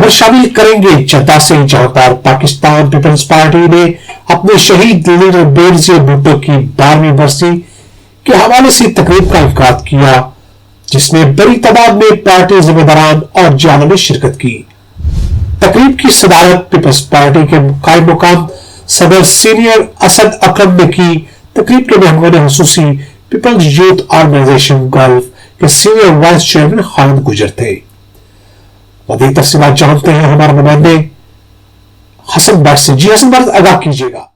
खबर शामिल करेंगे जद्दा से, जहां पर पाकिस्तान पीपल्स पार्टी ने अपने शहीद लीडर बेनजीर भुट्टो की 12वीं बरसी के हवाले से तकरीब का इनकाद किया, जिसमें बड़ी तादाद में पार्टी जिम्मेदारान और जाना ने शिरकत की। तकरीब की सदारत पीपल्स पार्टी के कायम मुकाम सदर सीनियर असद अकरम ने की। तकरीब के मेहमान हुसूसी पीपल्स यूथ ऑर्गेनाइजेशन गल्फ के सीनियर वाइस चेयरमैन खालिद गुजर थे। मज़ीद तफसीलात जानते हैं हमारे नुमाइंदे हसन बट से। जी हसन बट, आगाह कीजिएगा।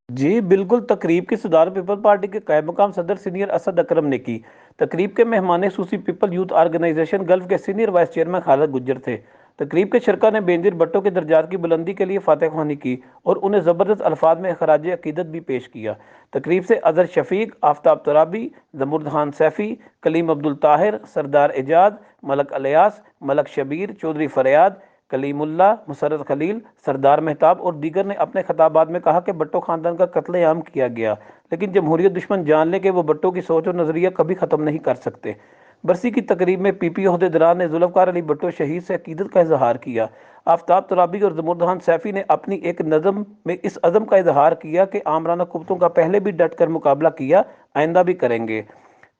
जी बिल्कुल, तकरीब की सदारत पीपल पार्टी के कायम मकाम सदर सीनियर असद अकरम ने की। तकरीब के मेहमान खुसूसी पीपल यूथ ऑर्गेनाइजेशन गल्फ के senior vice chairman Khalid Gujjar थे। तकरीब के शरका ने बेनजीर भुट्टो के दर्जात की बुलंदी के लिए फातह ख्वानी की और उन्हें ज़बरदस्त अल्फाज में खराज अकीदत भी पेश किया। तकरीब से अजहर शफीक, आफ्ताब तुराबी, जमुर्द सैफी, कलीम अब्दुल ताहिर, सरदार एजाज, मलक अलियास, मलक शबीर, चौधरी फरियाद, कलीमुल्ला, मुसर्रत खलील, सरदार मेहताब और दीगर ने अपने खिताबात में कहा कि भुट्टो खानदान का कत्लेआम किया गया, लेकिन जमहूरियत दुश्मन जान ले कि वो भुट्टो की सोच और नज़रिया कभी ख़त्म नहीं कर सकते। बरसी की तकरीब में पीपी ओहदेदारान ने जुल्फ़कार अली भुट्टो शहीद से अकीदत का इजहार किया। आफ्ताब तुराबी और जमुर्द सैफी ने अपनी एक नज़म में इस अज़म का इजहार किया कि आमराना कुब्तों का पहले भी डट कर मुकाबला किया, आइंदा भी करेंगे।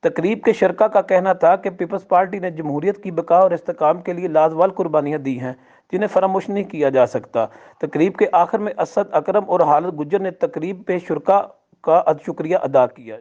तकरीब के शरका का कहना था कि पीपल्स पार्टी ने जमहूरियत की बका और इस्तेकाम के लिए लाजवाल कुर्बानियाँ दी हैं, जिन्हें फरामोश नहीं किया जा सकता। तकरीब के आखिर में असद अकरम और खालिद गुज्जर ने तकरीब पे शुरका का शुक्रिया अदा किया।